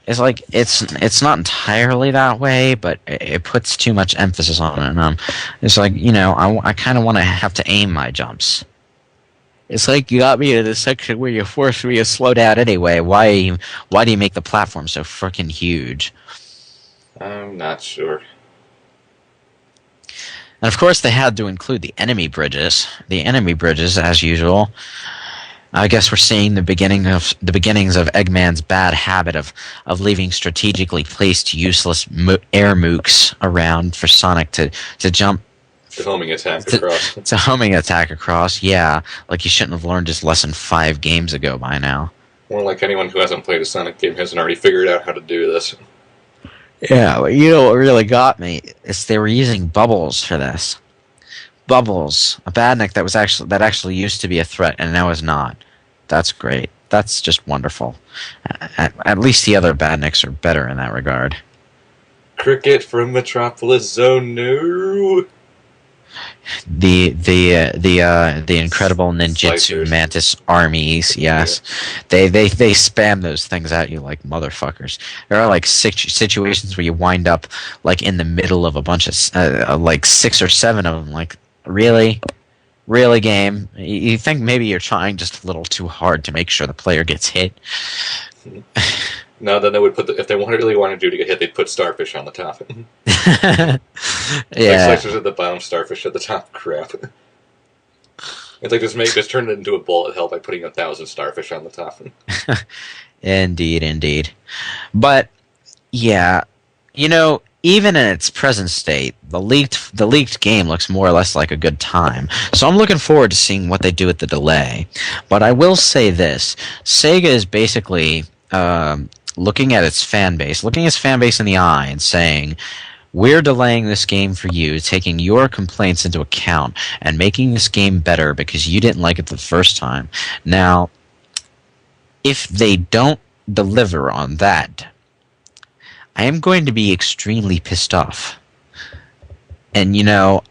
it's not entirely that way, but it puts too much emphasis on it. And it's like, I kind of want to have to aim my jumps. It's like you got me in this section where you forced me to slow down anyway. Why do you make the platform so frickin' huge? I'm not sure. And of course, they had to include the enemy bridges. The enemy bridges, as usual. I guess we're seeing the beginnings of Eggman's bad habit of leaving strategically placed useless air mooks around for Sonic to jump. The homing attack across. It's a homing attack across, yeah. Like you shouldn't have learned his lesson 5 games ago by now. Or like anyone who hasn't played a Sonic game hasn't already figured out how to do this. Yeah, but you know what really got me is they were using bubbles for this. Bubbles, a badnik that actually used to be a threat and now is not. That's great. That's just wonderful. At least the other badniks are better in that regard. Cricket from Metropolis Zone, no. The incredible ninjutsu mantis armies, yes, yeah. they spam those things at you like motherfuckers. There are like situations where you wind up like in the middle of a bunch of like 6 or 7 of them. Like really game. You think maybe you're trying just a little too hard to make sure the player gets hit. No, then they would if they really wanted you to get hit, they'd put starfish on the top. Yeah, like slices at the bottom, starfish at the top. Crap. It's like just turn it into a bullet hell by putting 1,000 starfish on the top. Indeed. But yeah, even in its present state, the leaked game looks more or less like a good time. So I'm looking forward to seeing what they do with the delay. But I will say this: Sega is basically looking at its fan base in the eye and saying, we're delaying this game for you, taking your complaints into account and making this game better because you didn't like it the first time. Now, if they don't deliver on that, I am going to be extremely pissed off. And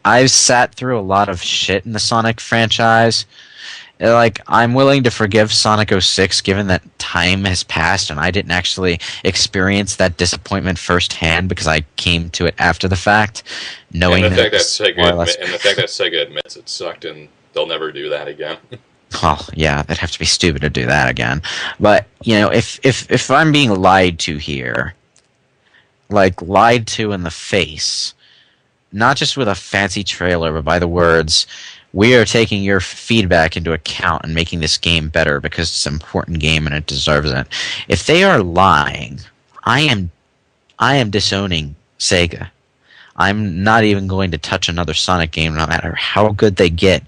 I've sat through a lot of shit in the Sonic franchise. Like, I'm willing to forgive Sonic 06 given that time has passed and I didn't actually experience that disappointment firsthand because I came to it after the fact, knowing and the fact that Sega admits it sucked and they'll never do that again. Oh, yeah, they'd have to be stupid to do that again. But, if I'm being lied to here, like lied to in the face, not just with a fancy trailer, but by the words, we are taking your feedback into account and making this game better because it's an important game and it deserves it. If they are lying, I am disowning Sega. I'm not even going to touch another Sonic game, no matter how good they get,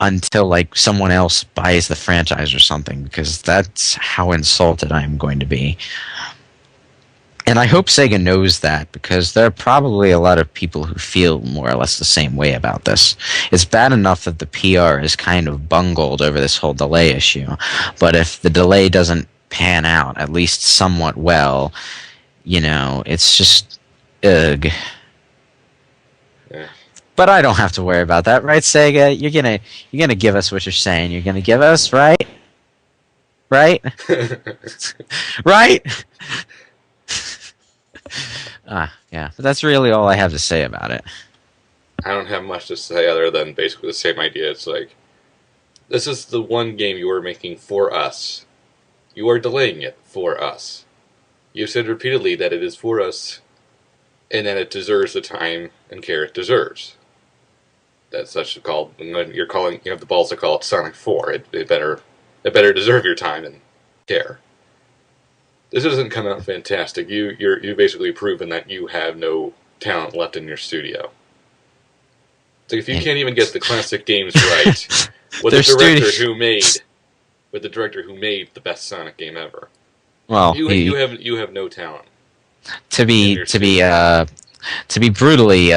until like someone else buys the franchise or something, because that's how insulted I am going to be. And I hope Sega knows that, because there are probably a lot of people who feel more or less the same way about this. It's bad enough that the PR is kind of bungled over this whole delay issue, but if the delay doesn't pan out, at least somewhat well, it's just, ugh. Yeah. But I don't have to worry about that, right, Sega? You're gonna give us what you're saying. You're gonna give us, right? Right? Right? Yeah, but that's really all I have to say about it. I don't have much to say other than basically the same idea. It's like, this is the one game you are making for us. You are delaying it for us. You said repeatedly that it is for us, and that it deserves the time and care it deserves. That's such called, when you're calling, you have the balls to call it Sonic 4. It better deserve your time and care. This doesn't come out fantastic. You've basically proven that you have no talent left in your studio. It's like if you can't even get the classic games right, with the director who made the best Sonic game ever, well, you have no talent. To be brutally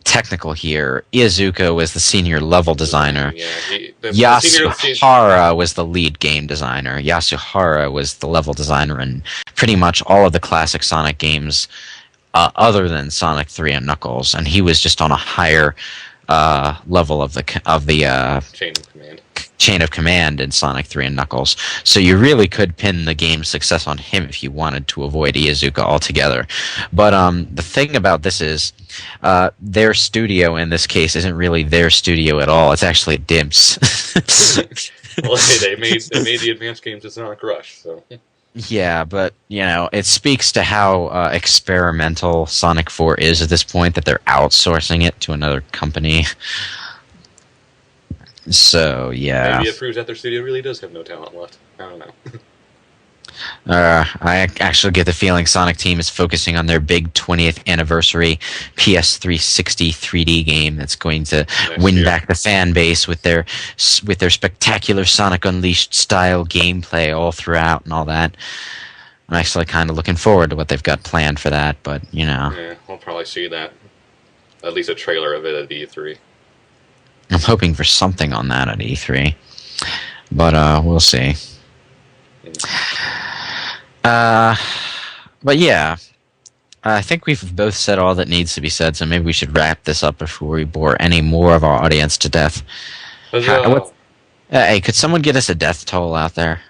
technical here, Iizuka was the senior level designer. Yeah, Yasuhara was the lead game designer. Yasuhara was the level designer in pretty much all of the classic Sonic games, other than Sonic 3 and Knuckles, and he was just on a higher level of the chain of command. chain of command in Sonic 3 and Knuckles. So you really could pin the game's success on him if you wanted to avoid Iizuka altogether. But the thing about this is their studio in this case isn't really their studio at all. It's actually Dimps. Well, hey, they made the advanced games to Sonic Rush, so. Yeah, but it speaks to how experimental Sonic 4 is at this point that they're outsourcing it to another company. So yeah, Maybe it proves that their studio really does have no talent left. I don't know. I actually get the feeling Sonic Team is focusing on their big 20th anniversary PS360 3D game that's going to win back the fan base with their spectacular Sonic Unleashed style gameplay all throughout and all that. I'm actually kind of looking forward to what they've got planned for that, but Yeah, we'll probably see that. At least a trailer of it at E3. I'm hoping for something on that at E3, but we'll see. But yeah, I think we've both said all that needs to be said, so maybe we should wrap this up before we bore any more of our audience to death. Hey, could someone get us a death toll out there,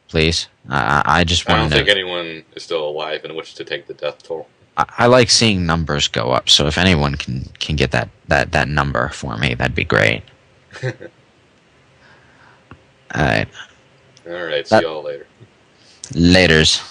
please? I just want to know. I don't think anyone is still alive in which to take the death toll. I like seeing numbers go up, so if anyone can get that number for me, that'd be great. All right. All right. See y'all later. Laters.